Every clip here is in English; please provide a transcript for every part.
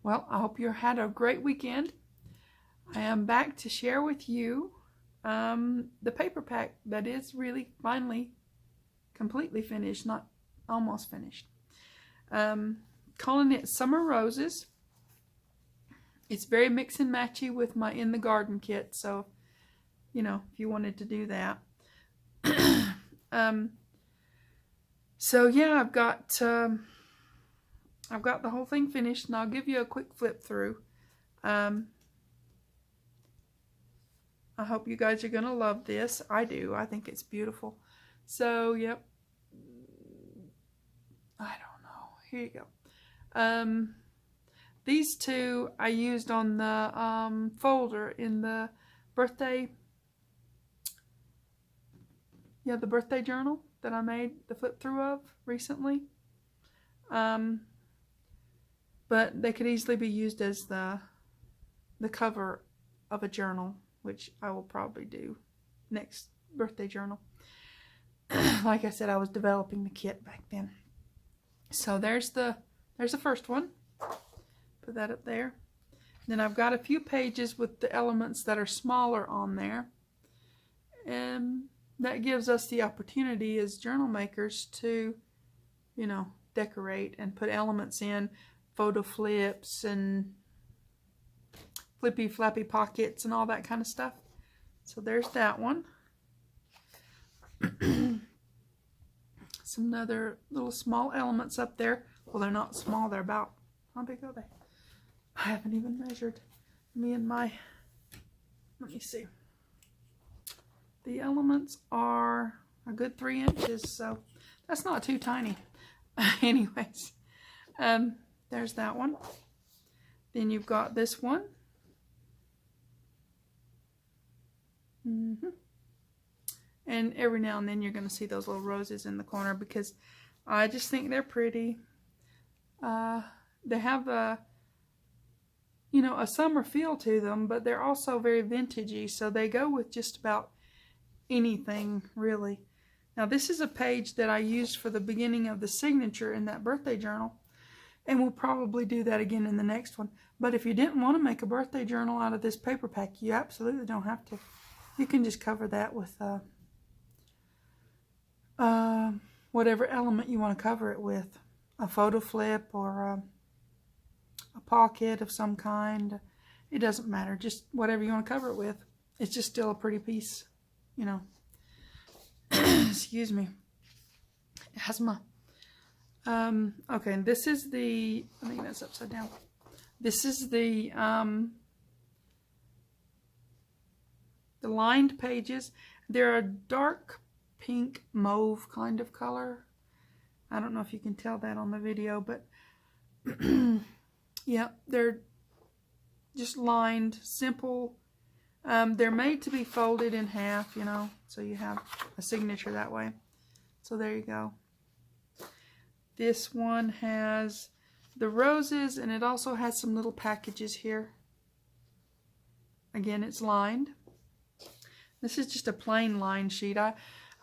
Well, I hope you had a great weekend. I am back to share with you the paper pack that is really finally completely finished, not almost finished. Calling it Summer Roses. It's very mix and matchy with my In the Garden kit, so you know, if you wanted to do that. So yeah, I've got the whole thing finished, and I'll give you a quick flip through. I hope you guys are gonna love this. I do. I think it's beautiful. So yep. I don't know. Here you go. These two I used on the folder in the birthday. Yeah, the birthday journal that I made the flip through of recently. But they could easily be used as the cover of a journal, which I will probably do next birthday journal. Like I said, I was developing the kit back then. So there's the first one. Put that up there. Then I've got a few pages with the elements that are smaller on there. And that gives us the opportunity as journal makers to, you know, decorate and put elements in, photo flips and flippy flappy pockets and all that kind of stuff. So there's that one. Some other little small elements up there. Well, they're not small, they're about, how big are they? I haven't even measured. Let me see. The elements are a good 3 inches, so that's not too tiny. Anyways, there's that one. Then you've got this one. And every now and then you're going to see those little roses in the corner because I just think they're pretty. They have a, you know, a summer feel to them, but they're also very vintagey, so they go with just about anything, really. Now, this is a page that I used for the beginning of the signature in that birthday journal, and we'll probably do that again in the next one. But if you didn't want to make a birthday journal out of this paper pack, you absolutely don't have to. You can just cover that with whatever element you want to cover it with. A photo flip or a pocket of some kind. It doesn't matter. Just whatever you want to cover it with. It's just still a pretty piece, you know. Excuse me. Asthma. Okay, and this is the, I think that's upside down. This is the lined pages. They're a dark pink mauve kind of color. I don't know if you can tell that on the video, but yeah, they're just lined, simple. They're made to be folded in half, you know, so you have a signature that way. So there you go. This one has the roses, and it also has some little packages here. Again, it's lined. This is just a plain line sheet. I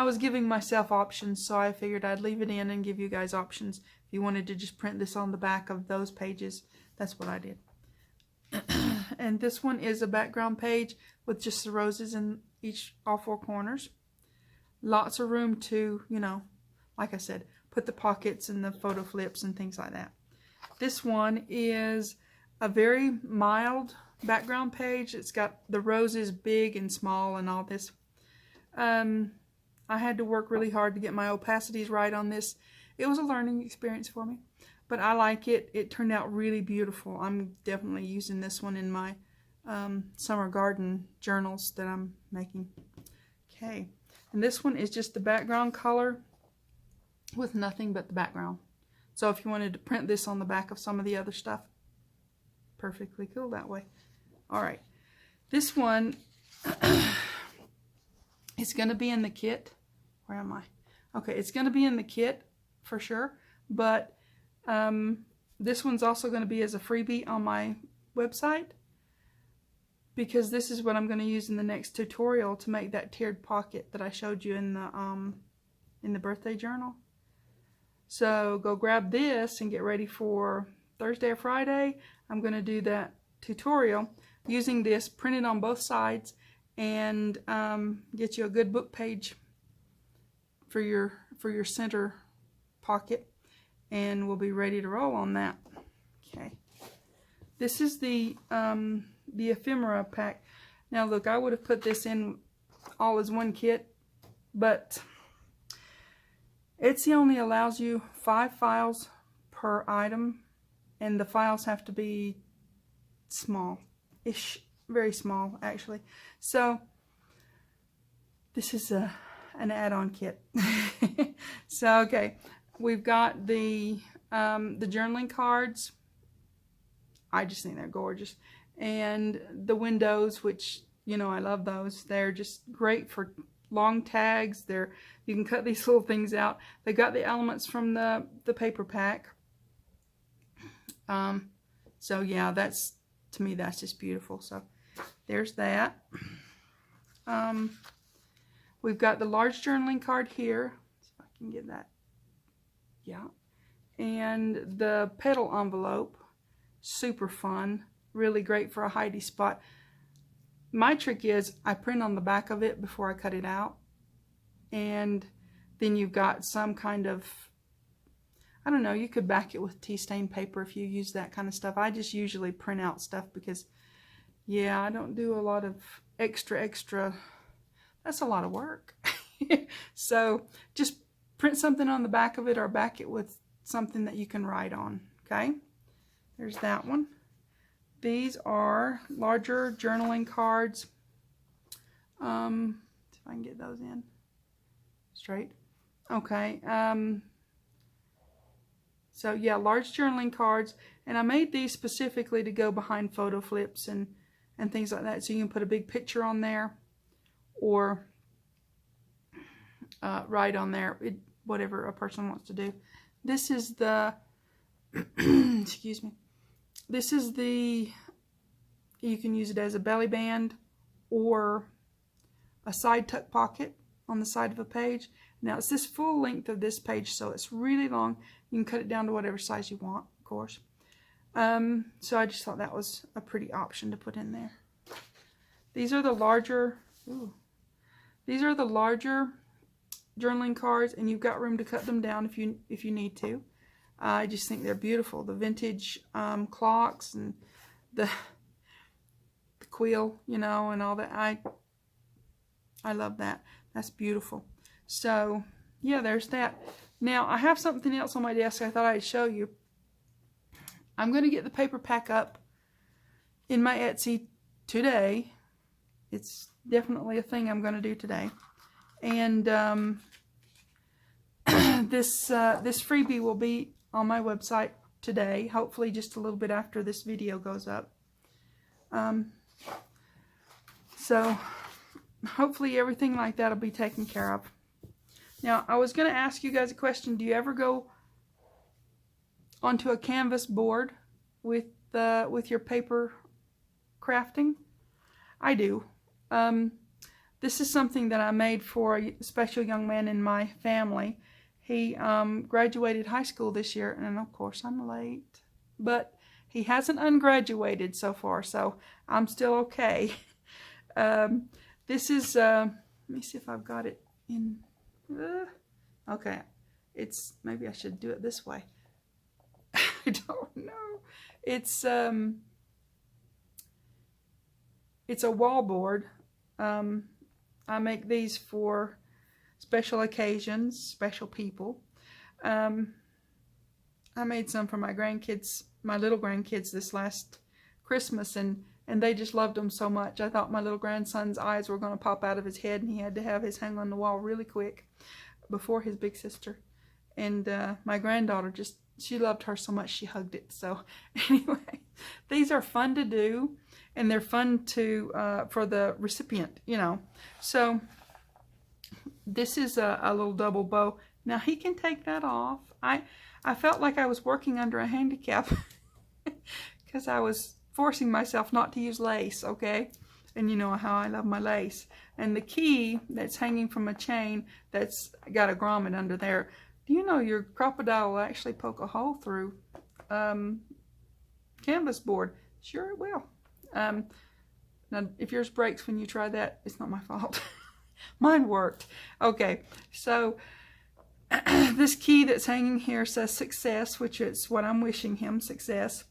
was giving myself options, so I figured I'd leave it in and give you guys options. If you wanted to just print this on the back of those pages, that's what I did. And this one is a background page with just the roses in all 4 corners. Lots of room to, you know, like I said, put the pockets and the photo flips and things like that. This one is a very mild background page. It's got the roses big and small and all this. I had to work really hard to get my opacities right on this. It was a learning experience for me, but I like it. It turned out really beautiful. I'm definitely using this one in my summer garden journals that I'm making. Okay, and this one is just the background color with nothing but the background. So if you wanted to print this on the back of some of the other stuff, perfectly cool that way. All right, this one is going to be in the kit. Where am I? Okay, it's going to be in the kit for sure, but this one's also going to be as a freebie on my website, because this is what I'm going to use in the next tutorial to make that tiered pocket that I showed you in the birthday journal. So go grab this and get ready for Thursday or Friday, I'm going to do that tutorial using this printed on both sides, and get you a good book page for your center pocket, and we'll be ready to roll on that. Okay, this is the ephemera pack. Now look, I would have put this in all as one kit, but Etsy only allows you 5 files per item, and the files have to be small-ish, very small actually. So this is an add-on kit. So okay, we've got the journaling cards. I just think they're gorgeous, and the windows, which, you know, I love those. They're just great for long tags. You can cut these little things out. They got the elements from the paper pack. So yeah, to me that's just beautiful. So there's that. We've got the large journaling card here. See if I can get that. Yeah. And the petal envelope, super fun, really great for a hidey spot. My trick is I print on the back of it before I cut it out, and then you've got some kind of, I don't know, you could back it with tea stain paper if you use that kind of stuff. I just usually print out stuff because, yeah, I don't do a lot of extra. That's a lot of work. So just print something on the back of it, or back it with something that you can write on. Okay, there's that one. These are larger journaling cards. See if I can get those in straight. Okay. So yeah, large journaling cards, and I made these specifically to go behind photo flips and things like that. So you can put a big picture on there, or write on there, whatever a person wants to do. This is the excuse me. This is you can use it as a belly band or a side tuck pocket on the side of a page. Now it's this full length of this page, so it's really long. You can cut it down to whatever size you want, of course. So I just thought that was a pretty option to put in there. These are the larger, these are the larger journaling cards, and you've got room to cut them down if you need to. I just think they're beautiful. The vintage clocks and the quill, you know, and all that. I love that. That's beautiful. So yeah, there's that. Now I have something else on my desk I thought I'd show you. I'm going to get the paper pack up in my Etsy today. It's definitely a thing I'm going to do today. And this freebie will be on my website today, hopefully just a little bit after this video goes up. So hopefully everything like that will be taken care of. Now I was going to ask you guys a question. Do you ever go onto a canvas board with your paper crafting? I do. This is something that I made for a special young man in my family. He graduated high school this year, and of course I'm late, but he hasn't ungraduated so far, so I'm still okay. This is, let me see if I've got it in, okay, maybe I should do it this way. I don't know. It's a wall board. I make these for special occasions, special people. I made some for my grandkids, my little grandkids, this last Christmas, and they just loved them so much. I thought my little grandson's eyes were going to pop out of his head, and he had to have his hang on the wall really quick before his big sister. And my granddaughter she loved her so much she hugged it. So anyway, these are fun to do, and they're fun to for the recipient, you know. So this is a little double bow. Now he can take that off. I felt like I was working under a handicap because I was forcing myself not to use lace, okay? And you know how I love my lace. And the key that's hanging from a chain that's got a grommet under there. Do you know your crocodile will actually poke a hole through canvas board. Sure it will. Now, if yours breaks when you try that, it's not my fault. Mine worked. Okay, so this key that's hanging here says success, which is what I'm wishing him, success.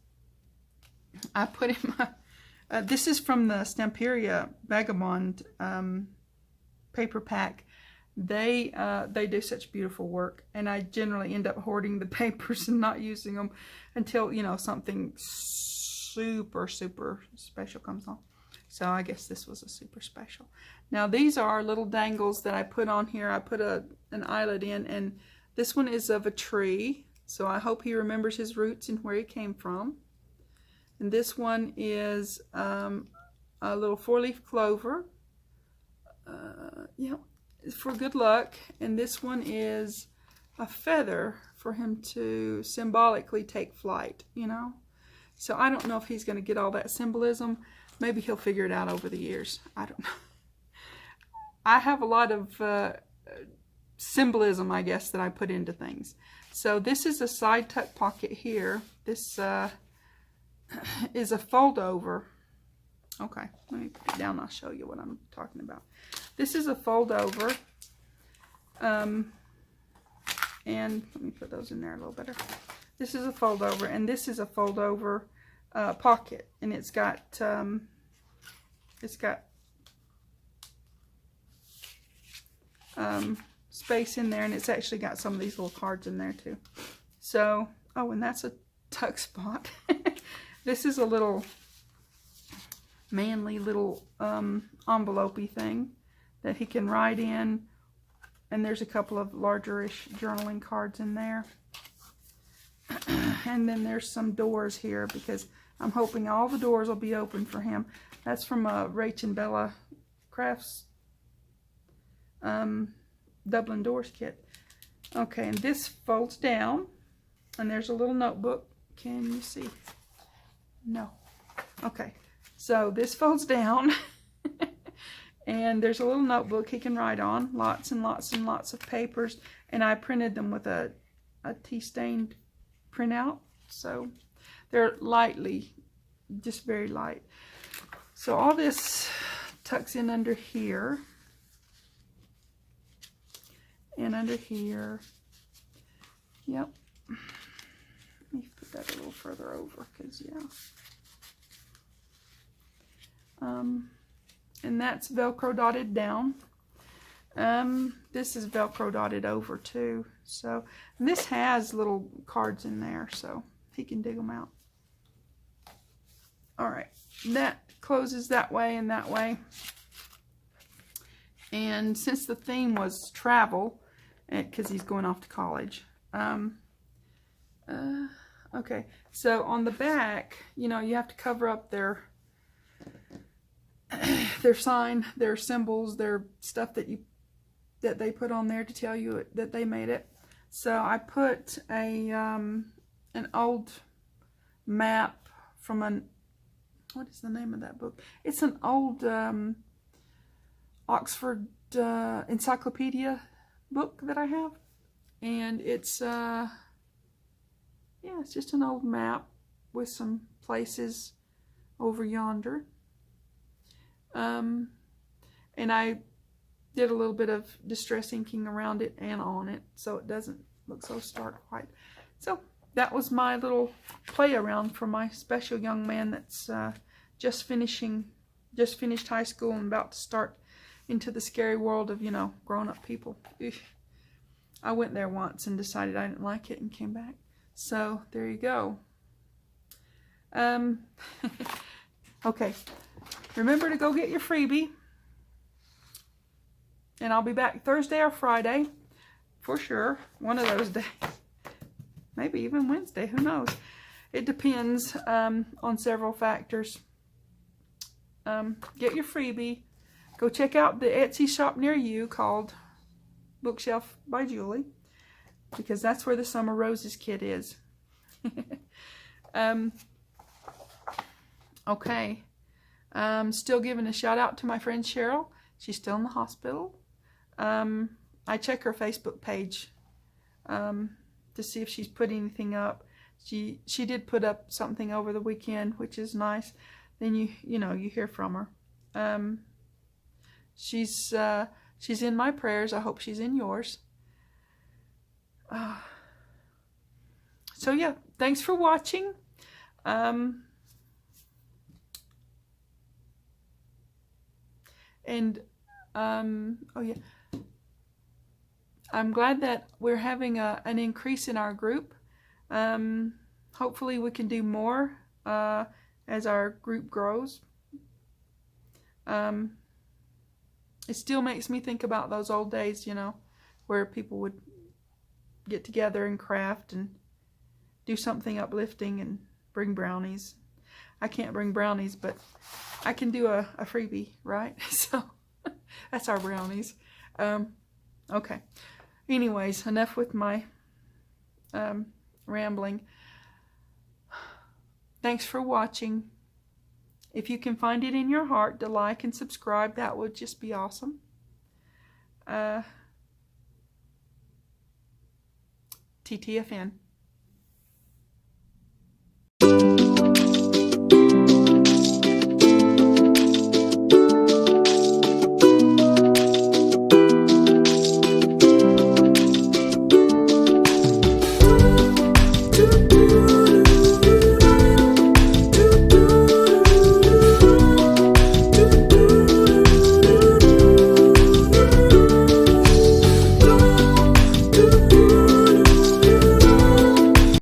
I put in my, this is from the Stamperia Vagabond paper pack. They do such beautiful work, and I generally end up hoarding the papers and not using them until, you know, something super special comes on. So I guess this was a super special. Now these are little dangles that I put on here. I put an eyelet in, and this one is of a tree, so I hope he remembers his roots and where he came from. And this one is a little 4-leaf clover, yeah, for good luck. And this one is a feather for him to symbolically take flight, you know. So I don't know if he's going to get all that symbolism. Maybe he'll figure it out over the years. I don't know. I have a lot of symbolism, I guess, that I put into things. So this is a side tuck pocket here. This is a fold over. Okay, let me put it down. I'll show you what I'm talking about. This is a fold over. And let me put those in there a little better. This is a fold over, and this is a fold over pocket, and it's got space in there, and it's actually got some of these little cards in there too. So, oh, and that's a tuck spot. This is a little manly little envelope-y thing that he can write in, and there's a couple of larger-ish journaling cards in there. And then there's some doors here, because I'm hoping all the doors will be open for him. That's from Rach and Bella Crafts Dublin Doors kit. Okay, and this folds down, and there's a little notebook. Can you see? No. Okay, so this folds down, and there's a little notebook he can write on. Lots and lots and lots of papers, and I printed them with a tea-stained printout, so they're lightly, just very light. So all this tucks in under here, and under here. Yep. Let me put that a little further over, because yeah. And that's Velcro dotted down. This is Velcro dotted over too. So, and this has little cards in there, so he can dig them out. All right, that closes that way and that way. And since the theme was travel, because he's going off to college, okay, so on the back, you know, you have to cover up their sign, their symbols, their stuff that they put on there to tell you that they made it. So I put an old map from what is the name of that book? It's an old Oxford encyclopedia book that I have, and it's yeah, it's just an old map with some places over yonder. And I did a little bit of distress inking around it and on it, so it doesn't look so stark white. So that was my little play around for my special young man that's just finished high school and about to start into the scary world of, you know, grown-up people. I went there once and decided I didn't like it and came back. So there you go. Okay. Remember to go get your freebie. And I'll be back Thursday or Friday. For sure. One of those days. Maybe even Wednesday. Who knows? It depends on several factors. Get your freebie. Go check out the Etsy shop near you called Bookshelf by Julie. Because that's where the Summer Roses kit is. Okay. Still giving a shout out to my friend Cheryl. She's still in the hospital. I check her Facebook page to see if she's put anything up. She did put up something over the weekend, which is nice. Then you know you hear from her. She's in my prayers. I hope she's in yours. So yeah, thanks for watching. Oh yeah, I'm glad that we're having an increase in our group. Hopefully we can do more as our group grows. It still makes me think about those old days, you know, where people would get together and craft and do something uplifting and bring brownies. I can't bring brownies, but I can do a freebie, right? So that's our brownies. Okay. Anyways, enough with my rambling. Thanks for watching. If you can find it in your heart to like and subscribe, that would just be awesome. TTFN.